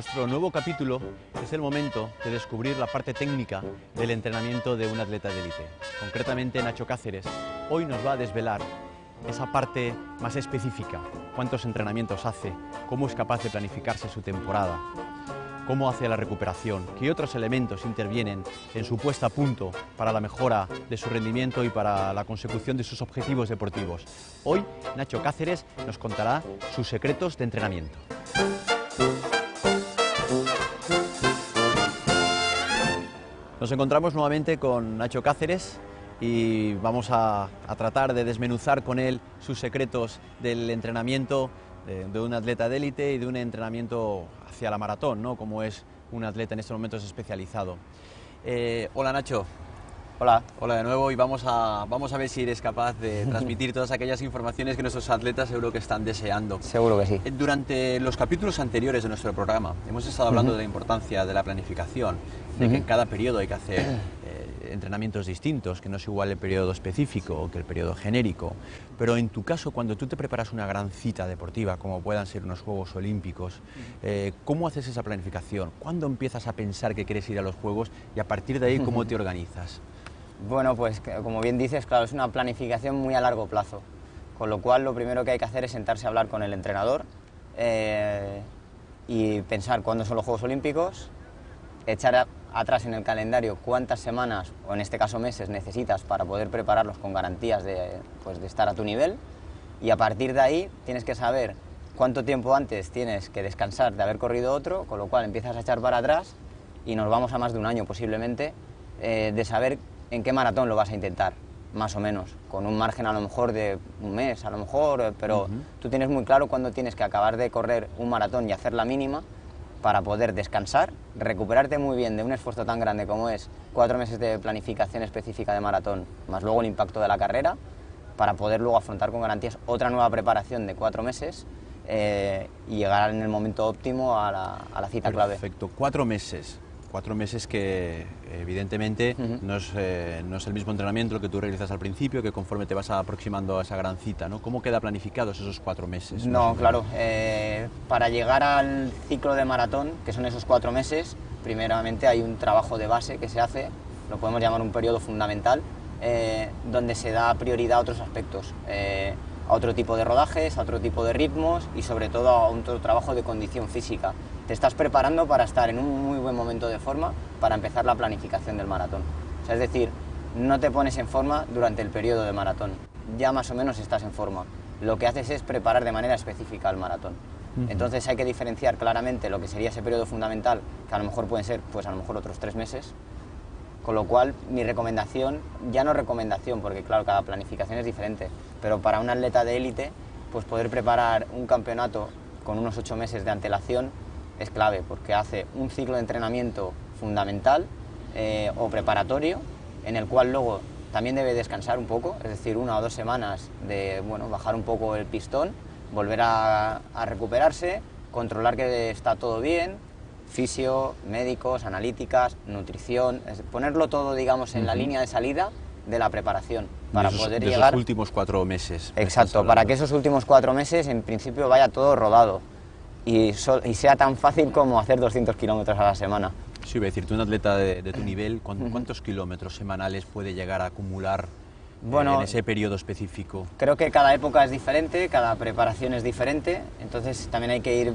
nuestro nuevo capítulo es el momento de descubrir la parte técnica del entrenamiento de un atleta de élite. Concretamente, Nacho Cáceres hoy nos va a desvelar esa parte más específica, cuántos entrenamientos hace, cómo es capaz de planificarse su temporada, cómo hace la recuperación, qué otros elementos intervienen en su puesta a punto para la mejora de su rendimiento y para la consecución de sus objetivos deportivos. Hoy, Nacho Cáceres nos contará sus secretos de entrenamiento. Nos encontramos nuevamente con Nacho Cáceres y vamos a tratar de desmenuzar con él sus secretos del entrenamiento de un atleta de élite y de un entrenamiento hacia la maratón, ¿no? Como es un atleta en estos momentos especializado. Hola Nacho. Hola. Hola de nuevo y vamos a ver si eres capaz de transmitir todas aquellas informaciones que nuestros atletas seguro que están deseando. Seguro que sí. Durante los capítulos anteriores de nuestro programa hemos estado hablando de la importancia de la planificación, de que en cada periodo hay que hacer entrenamientos distintos, que no es igual el periodo específico que el periodo genérico. Pero en tu caso, cuando tú te preparas una gran cita deportiva, como puedan ser unos Juegos Olímpicos, ¿cómo haces esa planificación? ¿Cuándo empiezas a pensar que quieres ir a los Juegos y a partir de ahí cómo te organizas? Bueno, pues como bien dices, claro, es una planificación muy a largo plazo, con lo cual lo primero que hay que hacer es sentarse a hablar con el entrenador y pensar cuándo son los Juegos Olímpicos, echar atrás en el calendario cuántas semanas, o en este caso meses, necesitas para poder prepararlos con garantías de estar a tu nivel, y a partir de ahí tienes que saber cuánto tiempo antes tienes que descansar de haber corrido otro, con lo cual empiezas a echar para atrás y nos vamos a más de un año posiblemente de saber en qué maratón lo vas a intentar, más o menos, con un margen a lo mejor de un mes, a lo mejor, pero tú tienes muy claro cuándo tienes que acabar de correr un maratón y hacer la mínima para poder descansar, recuperarte muy bien de un esfuerzo tan grande como es 4 meses de planificación específica de maratón, más luego el impacto de la carrera, para poder luego afrontar con garantías otra nueva preparación de 4 meses y llegar en el momento óptimo a la cita clave. Perfecto, 4 meses. 4 meses que evidentemente no es el mismo entrenamiento que tú realizas al principio, que conforme te vas aproximando a esa gran cita, ¿no? ¿Cómo queda planificados esos 4 meses? No, claro, para llegar al ciclo de maratón, que son esos 4 meses, primeramente hay un trabajo de base que se hace, lo podemos llamar un periodo fundamental, donde se da prioridad a otros aspectos, a otro tipo de rodajes, a otro tipo de ritmos y sobre todo a otro trabajo de condición física. Te estás preparando para estar en un muy buen momento de forma para empezar la planificación del maratón. O sea, es decir, no te pones en forma durante el periodo de maratón, ya más o menos estás en forma. Lo que haces es preparar de manera específica el maratón. Entonces hay que diferenciar claramente lo que sería ese periodo fundamental, que a lo mejor pueden ser pues a lo mejor otros 3 meses, con lo cual mi recomendación, ya no recomendación, porque claro, cada planificación es diferente, pero para un atleta de élite, pues poder preparar un campeonato con unos 8 meses de antelación es clave, porque hace un ciclo de entrenamiento fundamental o preparatorio, en el cual luego también debe descansar un poco, es decir, 1 o 2 semanas de bajar un poco el pistón, volver a recuperarse, controlar que está todo bien, fisio, médicos, analíticas, nutrición, ponerlo todo, digamos, en la línea de salida de la preparación para poder llegar... esos últimos 4 meses. Exacto, para que esos últimos 4 meses en principio vaya todo rodado y sea tan fácil como hacer 200 kilómetros a la semana. Sí, voy a decirte, un atleta de tu nivel, ¿cuántos kilómetros semanales puede llegar a acumular en ese periodo específico? Creo que cada época es diferente, cada preparación es diferente, entonces también hay que ir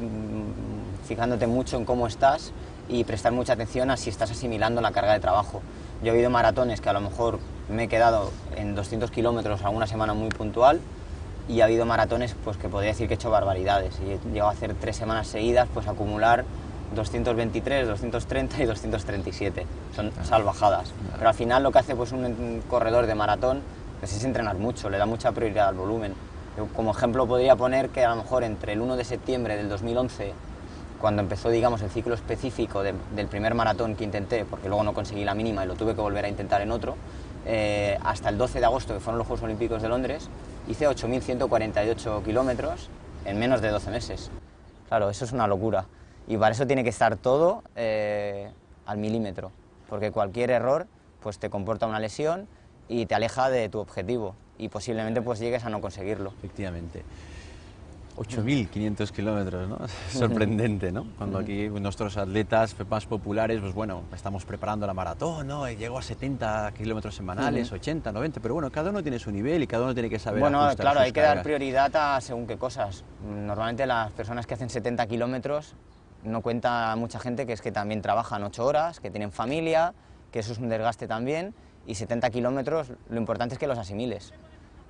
fijándote mucho en cómo estás y prestar mucha atención a si estás asimilando la carga de trabajo. Yo he habido maratones que a lo mejor me he quedado en 200 kilómetros alguna semana muy puntual y ha habido maratones pues, que podría decir que he hecho barbaridades y he llegado a hacer 3 semanas seguidas, pues acumular 223, 230 y 237, son salvajadas. Pero al final lo que hace pues, un corredor de maratón pues, es entrenar mucho, le da mucha prioridad al volumen. Yo, como ejemplo podría poner que a lo mejor entre el 1 de septiembre del 2011, cuando empezó digamos, el ciclo específico del primer maratón que intenté, porque luego no conseguí la mínima y lo tuve que volver a intentar en otro, hasta el 12 de agosto, que fueron los Juegos Olímpicos de Londres, hice 8.148 kilómetros en menos de 12 meses. Claro, eso es una locura. Y para eso tiene que estar todo al milímetro, porque cualquier error pues, te comporta una lesión y te aleja de tu objetivo y posiblemente pues, llegues a no conseguirlo. Efectivamente. 8.500 kilómetros, ¿no? Es sorprendente, ¿no? Cuando aquí nuestros atletas más populares, pues bueno, estamos preparando la maratón, ¿no? Llego a 70 kilómetros semanales, 80, 90, pero bueno, cada uno tiene su nivel y cada uno tiene que saber ajustar claro, sus hay que dar cargas. prioridad a según qué cosas. Normalmente las personas que hacen 70 kilómetros, no cuenta mucha gente que es que también trabajan 8 horas, que tienen familia, que eso es un desgaste también, y 70 kilómetros, lo importante es que los asimiles.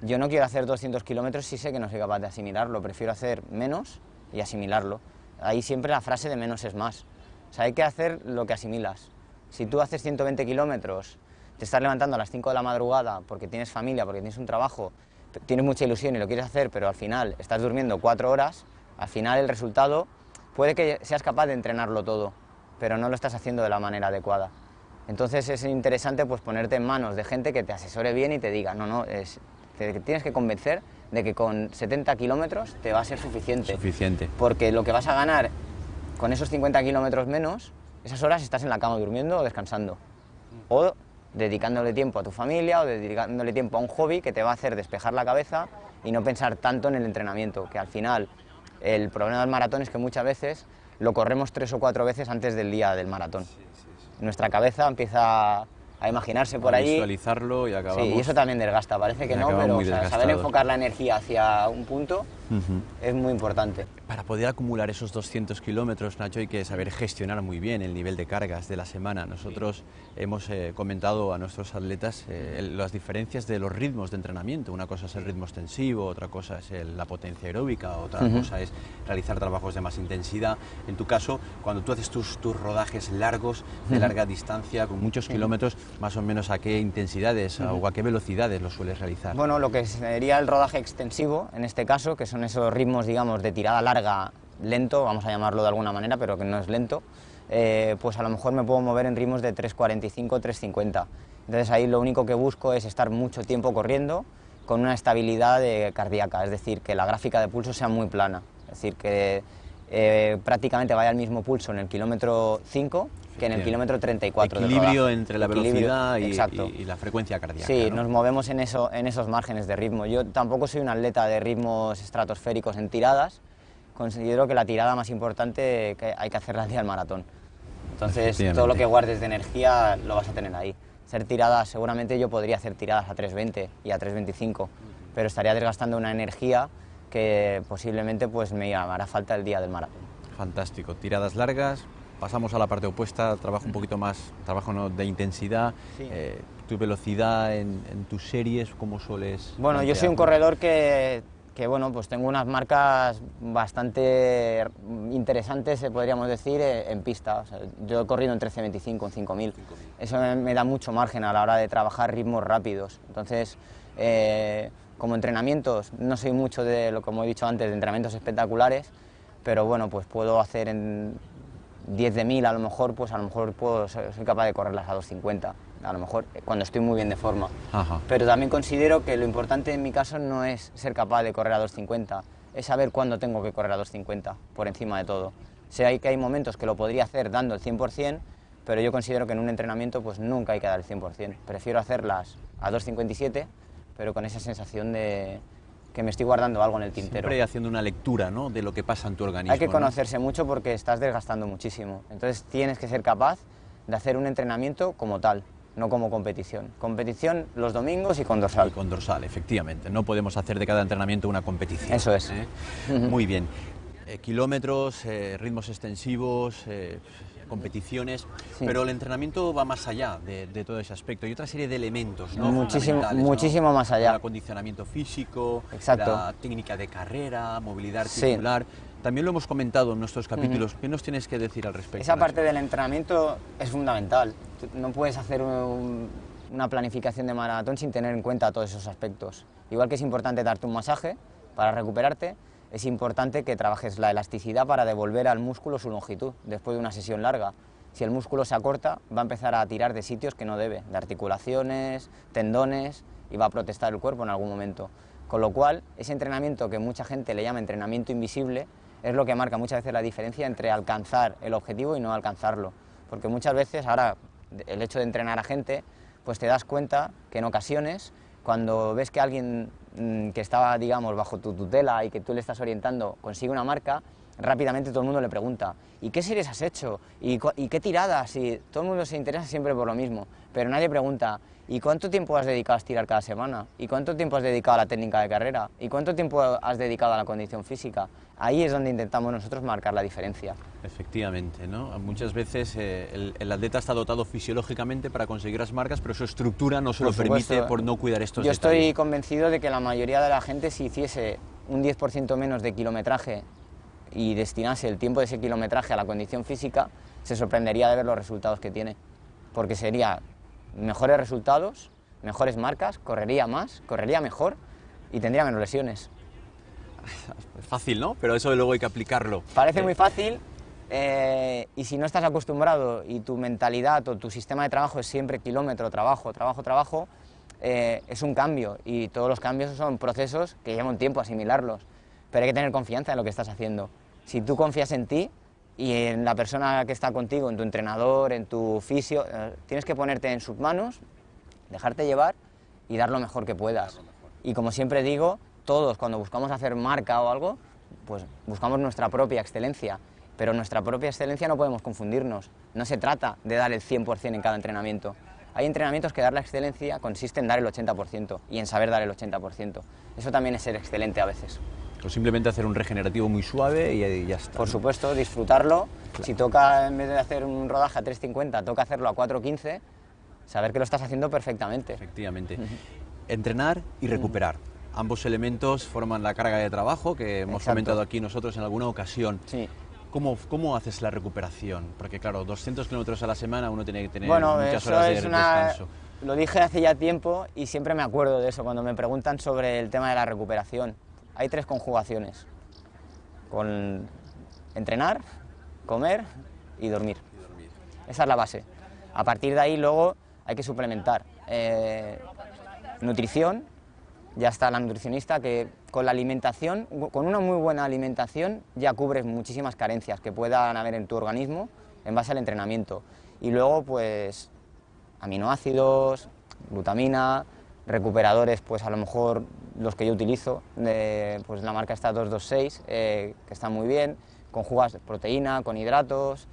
Yo no quiero hacer 200 kilómetros si sé que no soy capaz de asimilarlo, prefiero hacer menos y asimilarlo. Ahí siempre la frase de menos es más. O sea, hay que hacer lo que asimilas. Si tú haces 120 kilómetros, te estás levantando a las 5 de la madrugada porque tienes familia, porque tienes un trabajo, tienes mucha ilusión y lo quieres hacer, pero al final estás durmiendo 4 horas, al final el resultado puede que seas capaz de entrenarlo todo, pero no lo estás haciendo de la manera adecuada. Entonces es interesante pues ponerte en manos de gente que te asesore bien y te diga, tienes que convencer de que con 70 kilómetros te va a ser suficiente. Porque lo que vas a ganar con esos 50 kilómetros menos, esas horas estás en la cama durmiendo o descansando. O dedicándole tiempo a tu familia o dedicándole tiempo a un hobby que te va a hacer despejar la cabeza y no pensar tanto en el entrenamiento, que al final el problema del maratón es que muchas veces lo corremos 3 o 4 veces antes del día del maratón. Nuestra cabeza empieza a imaginarse por allí. Visualizarlo y acabamos. Sí, y eso también desgasta, parece que no, pero saber enfocar la energía hacia un punto es muy importante. Para poder acumular esos 200 kilómetros, Nacho, hay que saber gestionar muy bien el nivel de cargas de la semana. Nosotros hemos comentado a nuestros atletas las diferencias de los ritmos de entrenamiento. Una cosa es el ritmo extensivo, otra cosa es la potencia aeróbica, otra cosa es realizar trabajos de más intensidad. En tu caso, cuando tú haces tus rodajes largos, de larga distancia, con muchos kilómetros, más o menos a qué intensidades o a qué velocidades lo sueles realizar. Bueno, lo que sería el rodaje extensivo, en este caso, que son esos ritmos, digamos, de tirada larga, lento, vamos a llamarlo de alguna manera, pero que no es lento, pues a lo mejor me puedo mover en ritmos de 3.45, 3.50. Entonces ahí lo único que busco es estar mucho tiempo corriendo con una estabilidad cardíaca, es decir, que la gráfica de pulso sea muy plana, es decir, que prácticamente vaya al mismo pulso en el kilómetro 5 que en el kilómetro 34. Equilibrio entre la velocidad y la frecuencia cardíaca. Sí, ¿no? Nos movemos en esos márgenes de ritmo. Yo tampoco soy un atleta de ritmos estratosféricos en tiradas. Considero que la tirada más importante que hay que hacerla al día del maratón. Entonces, todo lo que guardes de energía lo vas a tener ahí. Hacer tiradas, seguramente yo podría hacer tiradas a 3.20 y a 3.25, pero estaría desgastando una energía que posiblemente pues me hará falta el día del maratón. Fantástico, tiradas largas. Pasamos a la parte opuesta, trabajo un poquito más, trabajo de intensidad. Sí. ¿Tu velocidad en tus series cómo sueles? Bueno, yo soy un corredor que bueno, pues tengo unas marcas bastante interesantes, podríamos decir, en pista. O sea, yo he corrido en 13.25, en 5.000. Eso me da mucho margen a la hora de trabajar ritmos rápidos. Entonces, como entrenamientos, no soy mucho de, como he dicho antes, de entrenamientos espectaculares, pero bueno, pues puedo hacer en 10 de 1000 a lo mejor soy capaz de correrlas a 2.50, a lo mejor cuando estoy muy bien de forma. Ajá. Pero también considero que lo importante en mi caso no es ser capaz de correr a 2.50, es saber cuándo tengo que correr a 2.50, por encima de todo. Sé que hay momentos que lo podría hacer dando el 100%, pero yo considero que en un entrenamiento pues nunca hay que dar el 100%. Prefiero hacerlas a 2.57, pero con esa sensación de que me estoy guardando algo en el tintero. Siempre haciendo una lectura, ¿no?, de lo que pasa en tu organismo. Hay que conocerse mucho porque estás desgastando muchísimo. Entonces tienes que ser capaz de hacer un entrenamiento como tal, no como competición. Competición los domingos y con dorsal. Y con dorsal, efectivamente. No podemos hacer de cada entrenamiento una competición. Eso es. Muy bien. Kilómetros, ritmos extensivos, competiciones, sí. Pero el entrenamiento va más allá de todo ese aspecto. Hay otra serie de elementos, ¿no?, muchísimo más allá. El acondicionamiento físico, exacto, la técnica de carrera, movilidad articular. Sí. También lo hemos comentado en nuestros capítulos. ¿Qué nos tienes que decir al respecto? Esa parte del entrenamiento es fundamental. No puedes hacer una planificación de maratón sin tener en cuenta todos esos aspectos. Igual que es importante darte un masaje para recuperarte, es importante que trabajes la elasticidad para devolver al músculo su longitud después de una sesión larga. Si el músculo se acorta, va a empezar a tirar de sitios que no debe, de articulaciones, tendones, y va a protestar el cuerpo en algún momento. Con lo cual, ese entrenamiento que mucha gente le llama entrenamiento invisible es lo que marca muchas veces la diferencia entre alcanzar el objetivo y no alcanzarlo. Porque muchas veces, ahora, el hecho de entrenar a gente, pues te das cuenta que en ocasiones, cuando ves que alguien que está, digamos, bajo tu tutela y que tú le estás orientando, consigue una marca, rápidamente todo el mundo le pregunta, ¿y qué series has hecho? ¿Y qué tiradas? Y todo el mundo se interesa siempre por lo mismo, pero nadie pregunta, ¿y cuánto tiempo has dedicado a estirar cada semana? ¿Y cuánto tiempo has dedicado a la técnica de carrera? ¿Y cuánto tiempo has dedicado a la condición física? Ahí es donde intentamos nosotros marcar la diferencia. Efectivamente, ¿no? Muchas veces el atleta está dotado fisiológicamente para conseguir las marcas, pero su estructura no se lo permite por no cuidar estos Yo detalles. estoy convencido de que la mayoría de la gente, si hiciese un 10% menos de kilometraje y destinase el tiempo de ese kilometraje a la condición física, se sorprendería de ver los resultados que tiene, porque sería mejores resultados, mejores marcas, correría más, correría mejor y tendría menos lesiones. Es fácil, ¿no? Pero eso luego hay que aplicarlo. Parece muy fácil y si no estás acostumbrado y tu mentalidad o tu sistema de trabajo es siempre kilómetro, trabajo, trabajo, trabajo, es un cambio y todos los cambios son procesos que llevan tiempo asimilarlos, pero hay que tener confianza en lo que estás haciendo. Si tú confías en ti y en la persona que está contigo, en tu entrenador, en tu fisio, tienes que ponerte en sus manos, dejarte llevar y dar lo mejor que puedas. Y como siempre digo, todos cuando buscamos hacer marca o algo, pues buscamos nuestra propia excelencia, pero nuestra propia excelencia no podemos confundirnos. No se trata de dar el 100% en cada entrenamiento. Hay entrenamientos que dar la excelencia consiste en dar el 80% y en saber dar el 80%. Eso también es ser excelente a veces. O simplemente hacer un regenerativo muy suave y ya está. Por supuesto, disfrutarlo. Claro. Si toca, en vez de hacer un rodaje a 3.50, toca hacerlo a 4.15, saber que lo estás haciendo perfectamente. Efectivamente. Entrenar y recuperar. Ambos elementos forman la carga de trabajo que hemos comentado aquí nosotros en alguna ocasión. Sí. ¿Cómo haces la recuperación? Porque claro, 200 kilómetros a la semana uno tiene que tener muchas eso horas de es descanso. Lo dije hace ya tiempo y siempre me acuerdo de eso cuando me preguntan sobre el tema de la recuperación. Hay 3 conjugaciones, con entrenar, comer y dormir. Esa es la base. A partir de ahí luego hay que suplementar. Nutrición, ya está la nutricionista que con la alimentación, con una muy buena alimentación ya cubres muchísimas carencias que puedan haber en tu organismo en base al entrenamiento. Y luego pues aminoácidos, glutamina, recuperadores, pues a lo mejor los que yo utilizo, pues la marca está 226, que está muy bien, conjugas proteína, con hidratos,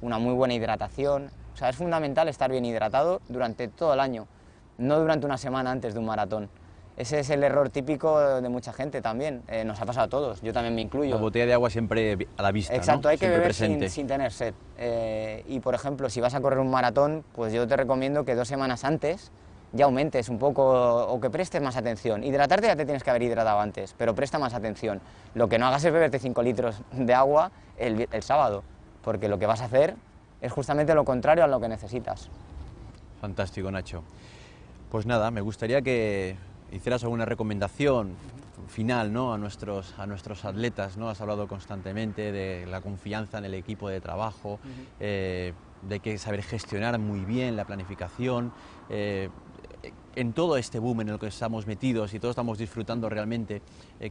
una muy buena hidratación. O sea, es fundamental estar bien hidratado durante todo el año, no durante una semana antes de un maratón. Ese es el error típico de mucha gente también, nos ha pasado a todos, yo también me incluyo. La botella de agua siempre a la vista, exacto, ¿no? Hay que siempre beber sin tener sed. Y por ejemplo, si vas a correr un maratón, pues yo te recomiendo que 2 semanas antes ya aumentes un poco o que prestes más atención. Hidratarte ya te tienes que haber hidratado antes, pero presta más atención. Lo que no hagas es beberte 5 litros de agua el sábado, porque lo que vas a hacer es justamente lo contrario a lo que necesitas. Fantástico, Nacho. Pues nada, me gustaría que hicieras alguna recomendación final, ¿no? a nuestros atletas, ¿no? Has hablado constantemente de la confianza en el equipo de trabajo, de que saber gestionar muy bien la planificación. En todo este boom en el que estamos metidos y todos estamos disfrutando realmente,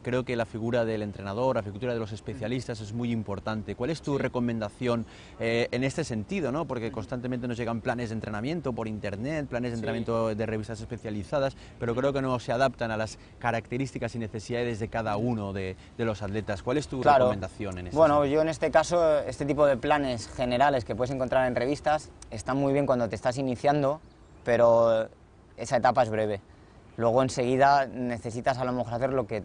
creo que la figura del entrenador, la figura de los especialistas es muy importante. ¿Cuál es tu recomendación en este sentido, ¿no? Porque constantemente nos llegan planes de entrenamiento por internet, planes de entrenamiento de revistas especializadas, pero creo que no se adaptan a las características y necesidades de cada uno de los atletas. ¿Cuál es tu recomendación en este Bueno, yo en este caso, este tipo de planes generales que puedes encontrar en revistas están muy bien cuando te estás iniciando, pero esa etapa es breve. Luego enseguida necesitas a lo mejor hacer lo que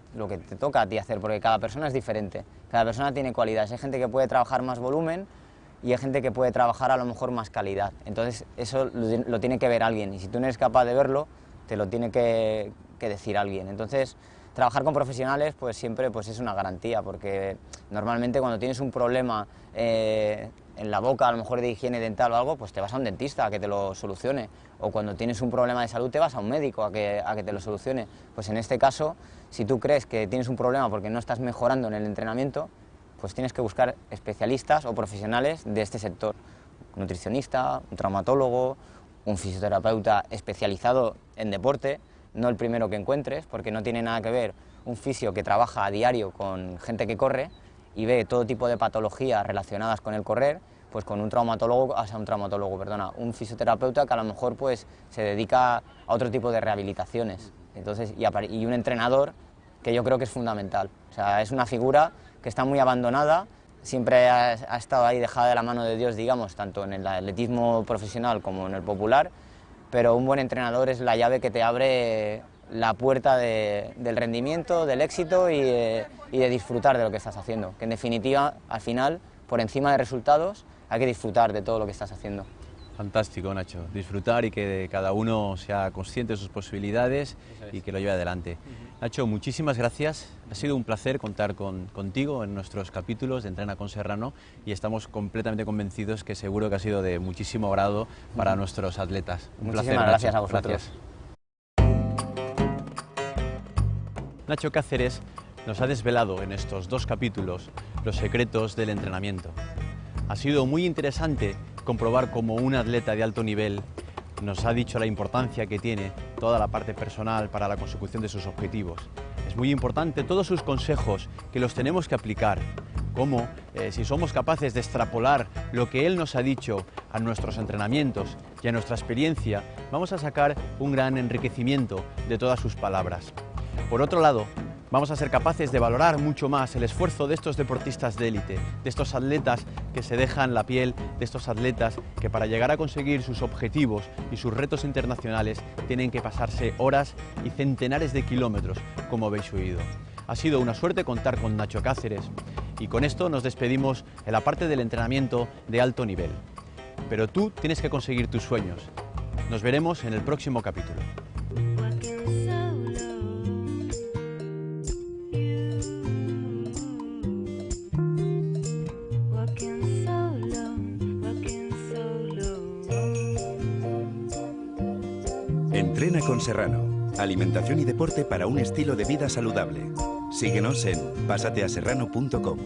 te toca a ti hacer, porque cada persona es diferente, cada persona tiene cualidades. Hay gente que puede trabajar más volumen y hay gente que puede trabajar a lo mejor más calidad. Entonces eso lo tiene que ver alguien y si tú no eres capaz de verlo, te lo tiene que decir alguien. Entonces trabajar con profesionales pues siempre pues, es una garantía, porque normalmente cuando tienes un problema en la boca, a lo mejor de higiene dental o algo, pues te vas a un dentista a que te lo solucione, o cuando tienes un problema de salud te vas a un médico a que te lo solucione. Pues en este caso, si tú crees que tienes un problema porque no estás mejorando en el entrenamiento, pues tienes que buscar especialistas o profesionales de este sector, un nutricionista, un traumatólogo, un fisioterapeuta especializado en deporte, no el primero que encuentres, porque no tiene nada que ver un fisio que trabaja a diario con gente que corre y ve todo tipo de patologías relacionadas con el correr, pues con un fisioterapeuta que a lo mejor pues se dedica a otro tipo de rehabilitaciones. Entonces, y un entrenador que yo creo que es fundamental. O sea, es una figura que está muy abandonada, siempre ha estado ahí dejada de la mano de Dios, digamos, tanto en el atletismo profesional como en el popular, pero un buen entrenador es la llave que te abre la puerta del rendimiento, del éxito y de disfrutar de lo que estás haciendo, que en definitiva, al final, por encima de resultados, hay que disfrutar de todo lo que estás haciendo. Fantástico, Nacho. Disfrutar y que cada uno sea consciente de sus posibilidades y que lo lleve adelante. Nacho, muchísimas gracias. Ha sido un placer contar contigo en nuestros capítulos de Entrena con Serrano y estamos completamente convencidos que seguro que ha sido de muchísimo agrado para nuestros atletas. Un placer, Nacho. Gracias a vosotros. Gracias. Nacho Cáceres nos ha desvelado en estos 2 capítulos los secretos del entrenamiento. Ha sido muy interesante comprobar cómo un atleta de alto nivel nos ha dicho la importancia que tiene toda la parte personal para la consecución de sus objetivos. Es muy importante todos sus consejos que los tenemos que aplicar, como si somos capaces de extrapolar lo que él nos ha dicho a nuestros entrenamientos y a nuestra experiencia, vamos a sacar un gran enriquecimiento de todas sus palabras. Por otro lado, vamos a ser capaces de valorar mucho más el esfuerzo de estos deportistas de élite, de estos atletas que se dejan la piel, de estos atletas que para llegar a conseguir sus objetivos y sus retos internacionales tienen que pasarse horas y centenares de kilómetros, como habéis oído. Ha sido una suerte contar con Nacho Cáceres y con esto nos despedimos en la parte del entrenamiento de alto nivel. Pero tú tienes que conseguir tus sueños. Nos veremos en el próximo capítulo. Entrena con Serrano. Alimentación y deporte para un estilo de vida saludable. Síguenos en pasateaserrano.com.